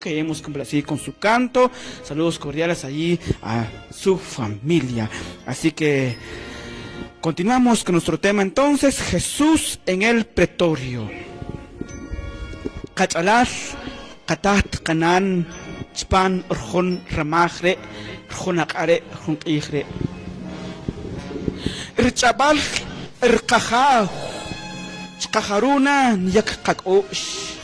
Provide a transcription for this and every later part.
que hemos complacido con su canto. Saludos cordiales allí a su familia. Así que continuamos con nuestro tema entonces, Jesús en el pretorio. Kachalal, katat kanan, chpan orjon ramajre, orjonakare, orjonqijre. Irchabal, irkajau, chkajaruna, nyak kakosh.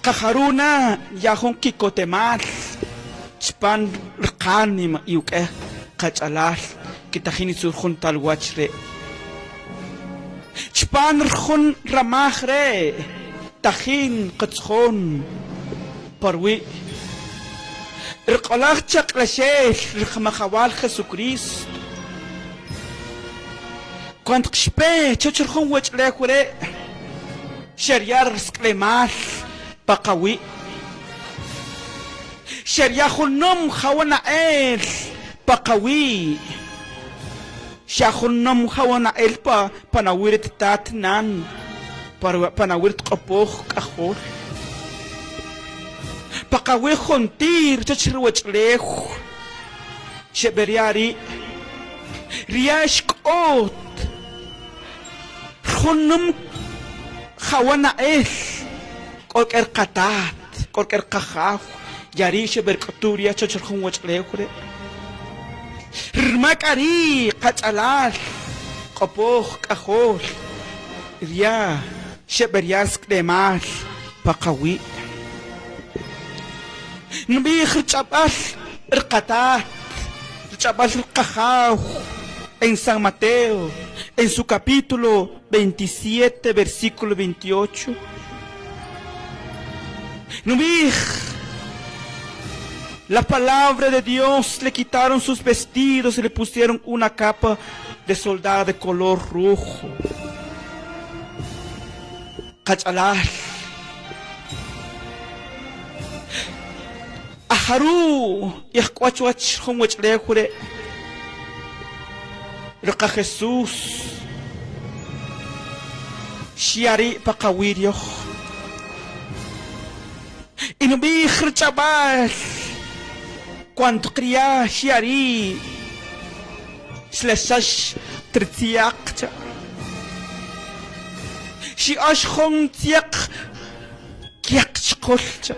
Kajaruna yahon kikotemal chpan rqanim yuke kachalal kitajini surjun talwachre chpan rjun ramajre tajin qatzjon parwi rqalaj chaqlashel rqmajawal Jesucristo cuando qshpe chochrjun wachlekure sheriar sklemal Pakawi Syariahunum hawana el Pakawi Syahunum hawana el panawirit tatnan panawirit qapoh kahol Pakawi khuntir chachirwach leh Syaberiari Riyash kot Hunum hawana el Kolker katat, kolker kahaw, yarisha berkaturia chocharjun wachlekure. Rmakari kachalal, kapoh kahol, ria sheberiask demal, pakawi. Nbih chabal rkatat, chabal kahaw, en San Mateo, en su capítulo 27, versículo 28. Nubij, la palabra de Dios le quitaron sus vestidos y le pusieron una capa de soldado de color rojo. Kachalal. Aharu, yahquachwach humwechlejure. Raka Jesús. Shiari pakawirio. Inubih chabal cuando cría shiari slesash tritiakcha shi ashkhon tiak kiakchkolcha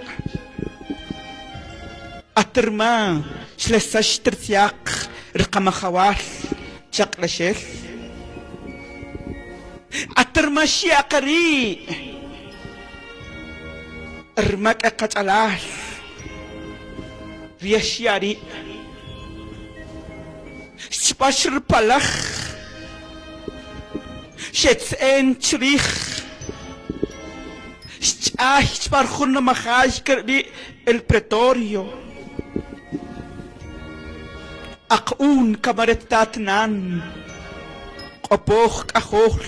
aterma slesash tritiak rqamahawal chaklashel aterma shiakari Ermak kachalal Riashiari Spashir palach Shetsen chrich Sparjun mahaj kerdi el pretorio Akun kamaretatnan Opoch kahol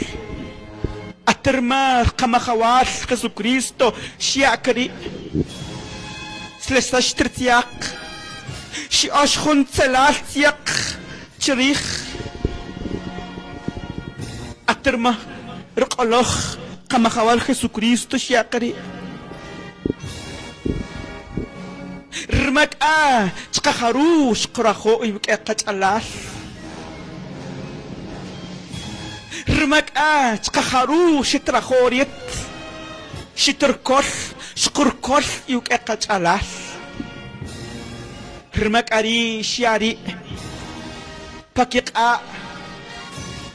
Atermar kamahawal Jesucristo Shiakari Slesash tritiak Shiashun tselatiak Chirich Aterma Rqaloch kamahawal Jesucristo Shiakari Rmak Chkaharu Shkraho Ibke Kachalal Rmak chkaharu shitrahoriet shitrkol shkurkol yuk ekachalal Rmak ari shiari pakika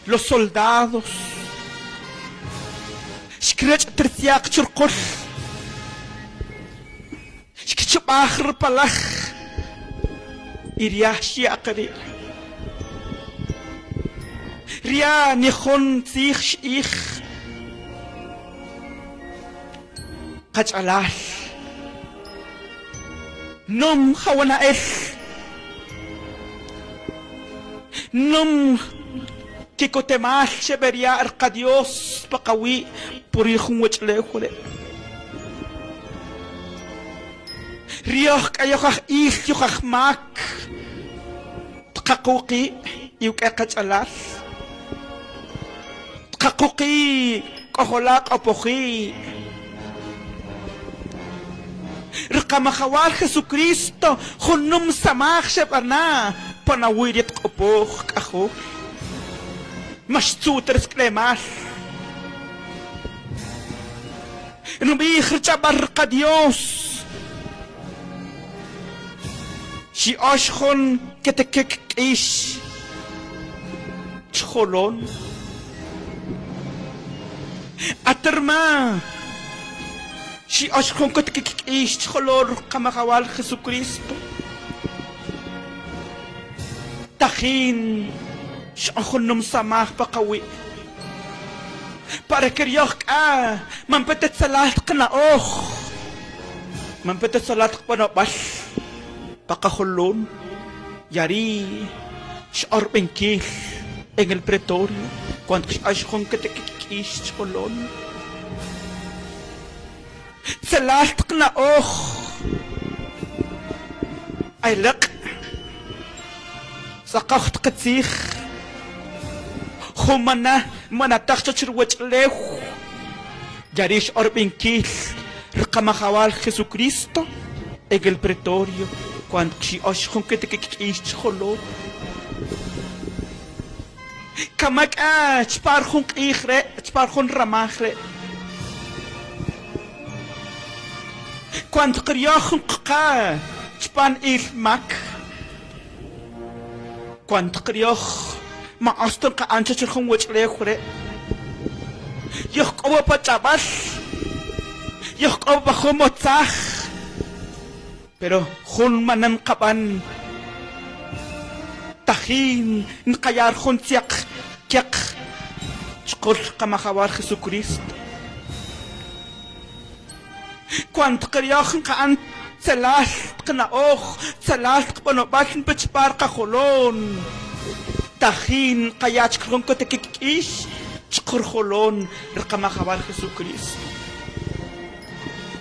los soldados shkrech tertiak churkol shkchubahar palach iria shiakari Ria nihon sich ich Kachalal Num hawana el Num kikotemal sheberia arqadios pakawi purihun wachlekule Riah kayokhah ich yokhah mak Tkakuki yuk kachalal Kakuki, koholak apoki. Rakamakawal Jesucristo, hunum samach na panawirit ko po ako. Mas tuters klemas. Numihir chabar ka Diyos. Si Oshon ketekikish. Cholon. Aterma. Si Oshon ketekikish. Cholor kamakawal Jesucristo. Takin. Si Oshon num samah pakawi. Para keryoh ka, mampetet salat ka na mampetet salat ka pa na bas, pakahulon, yari, siya orpengkil, en el pretorio, cuando siya kong katekikis cholon. Salat ka na ay lak, sakakot katsik, humana, manatak sa chirwach lew. Yarish orbinkil, rakamakawal Jesucristo, en el pretorio, cuando si oshon que te kikis cholot. Kamak chparhon kihre, chparhon ramahre. Cuando kriohon ka, chpan ilmak. Cuando krioh, maaston ka ancha chirhon wach lehre. Yoh kawa pa chabas, yoh kawa pa humotzah, pero hun manan kapan, tahin, nkayar hun tiyak, kyak, chkol kamakawar Jesucristo. Kwant karyahan kaan, salas ka na salas ka panobasin pachpar ka hulon, tahin, kaya chkron ko tekikish, Chkurholon, rakamakawal Jesucristo.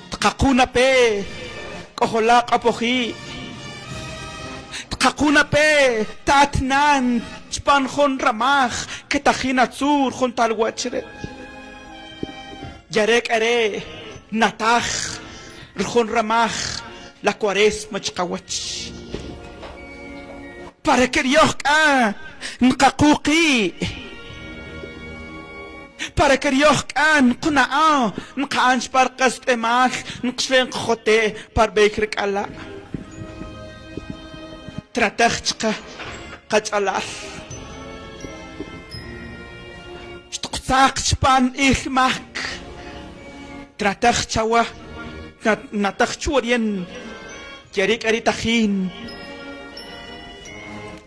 Takakuna pe, koholak apohi. Takakuna pe, tatnan, chpanhon ramach, ketahin atzur, hon talwachre. Yarek are, natach, rhon ramach, la cuaresma chkawach. Para que ka, nkakuki. Para que Dios can kunaa nkans par kastemal nksven khote par bekrik ala tratachka qachalal shtuqsaqchpan ihmak tratachchawa natachchurien yarik aritahin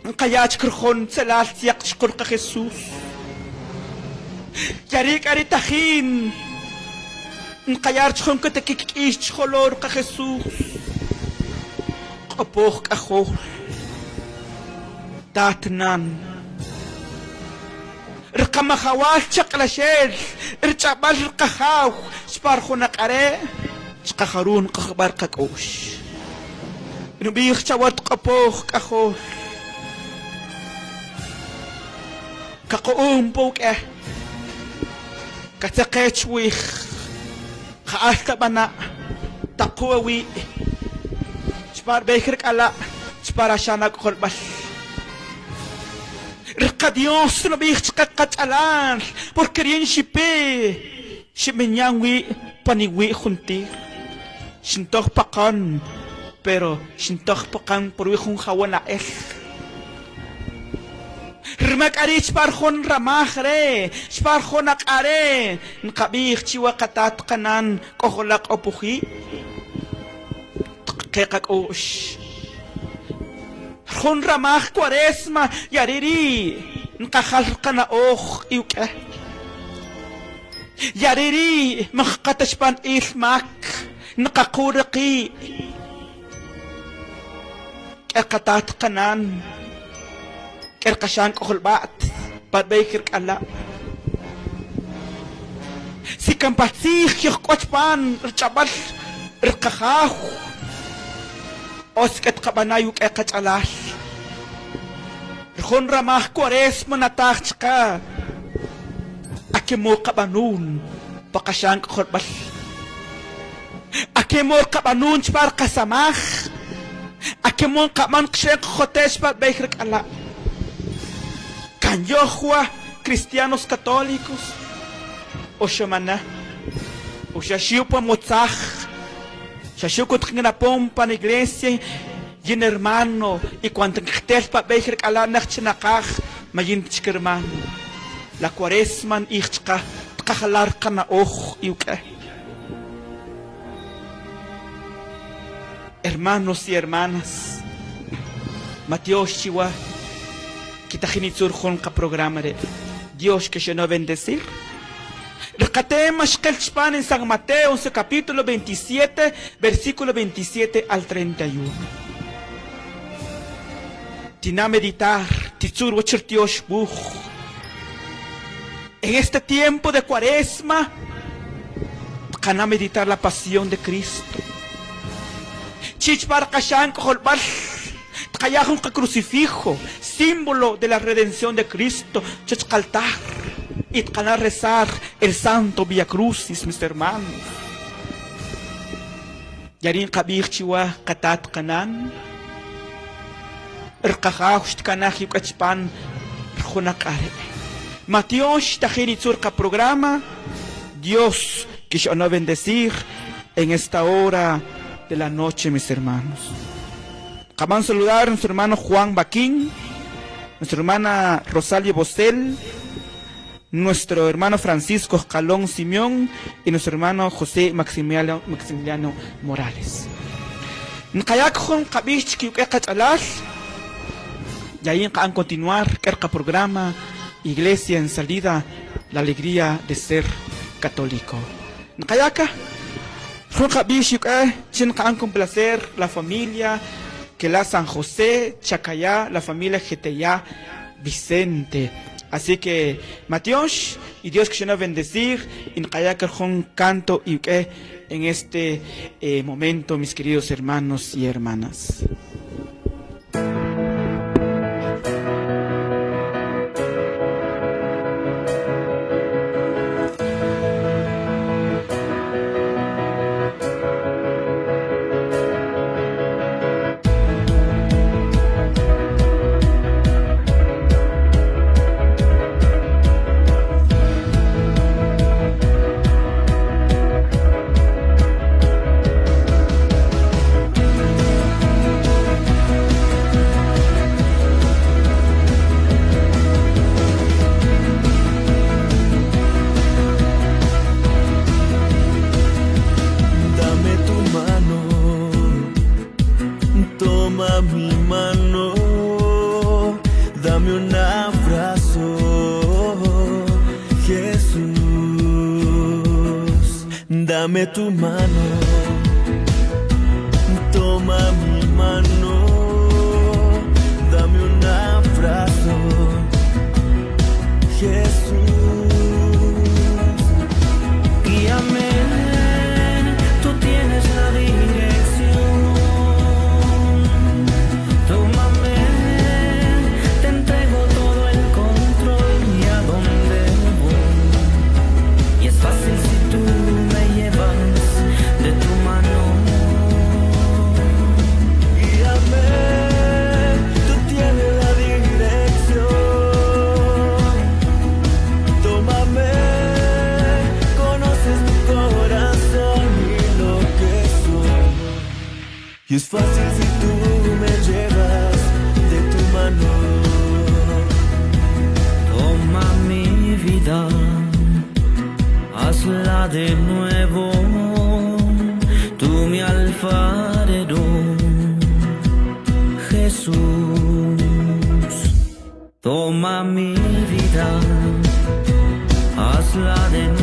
nkayach krkhon selal yaqchqurqa Jesus Yarik aritahin, nkayar chon ka tekikis cholor ka Jesus, kapoh kahol, tatnan, rkamakawal chaklashel, rchabal rkahaw, sparho nakare, chkaharun kakbar kakosh, nubih chawat kapoh kahol, kakuumpok Katakechwich, Kaalka bana, Takuawi, Spar Baker Ala, Sparashana Kolbas. Ricadios no bich kakachalan, porque rien shipe, Shimenyangwi, Paniwi Hunti, Shintok Pakan, pero Shintok Pakan por Wihun Hawana Rimak ari sparhon ramahre, sparhon akare, nkabih chiwa katat kanan, koholak opuhi, kekak osh. Hon ramah Cuaresma, yariri, nkahal kana iuke. Yariri, makatashpan ilmak, nakakuraki. Kekatat kanan. Kerkasyan ko hulbat, padbay kirkala. Si kampatsik yung kwachpan, rchabal, rkakaw. Oskat kabanayuk ekachalal. Rkon ramah Cuaresma natach ka. Akimo kabanun, pakasyan ko hulbat. Akemor kabanunch par kasamaj. Akemon kaman kshek jotesh par beihrek ala. Kanyohua cristianos católicos. Oshomana. Oshashiupa motzaj. Shashiuko tkinapom pan iglesia. Yin hermano. Y cuando ktesh par beihrek ala nachchenakaj. Mayin hermano. La cuaresman ichka. Tkahalar kana iuke. Hermanos y hermanas, Mateos Chihuahua, Kitajinitzur Jonka programa de Dios que se nos bendecir. Recatemos que el Span en San Mateo, en su capítulo 27, versículo 27 al 31. Tina meditar, Titzur Wachir Dios Buch. En este tiempo de cuaresma, Cana meditar la pasión de Cristo. Chichbar kashan kolbal kayahun ka crucifijo, símbolo de la redención de Cristo. Chichkaltar y cana rezar el santo Via Crucis, mis hermanos. Yarin kabir chiwa katat kanan. Erkahaust kanah yukachpan runakare. Mateos tajinitzur ka programa. Dios que yo no bendecir en esta hora de la noche, mis hermanos. Acaban de saludar a nuestro hermano Juan Baquín, nuestra hermana Rosalia Bosel, nuestro hermano Francisco Escalón Simeón y nuestro hermano José Maximiliano Morales. Nkayakon kabich kiukekachalas. Y ahí van a continuar el programa Iglesia en Salida, la alegría de ser católico. Nkayaka con placer la familia que la San José, Chacayá, la familia Geteyá, Vicente. Así que Mateos y Dios que se nos bendecir en con canto y en este momento, mis queridos hermanos y hermanas. Dame tu mano, toma mi mano, dame un abrazo, Jesús. Guíame, tú tienes la dirección, tómame, te entrego todo el control y a dónde voy. Y es fácil si tú de tu mano. Guíame, tú tienes la dirección. Tómame, conoces mi corazón y lo que soy. Y es fácil si tú me llevas de tu mano. Toma mi vida, hazla de nuevo, tú mi alfarero, Jesús. Toma mi vida, hazla de nuevo.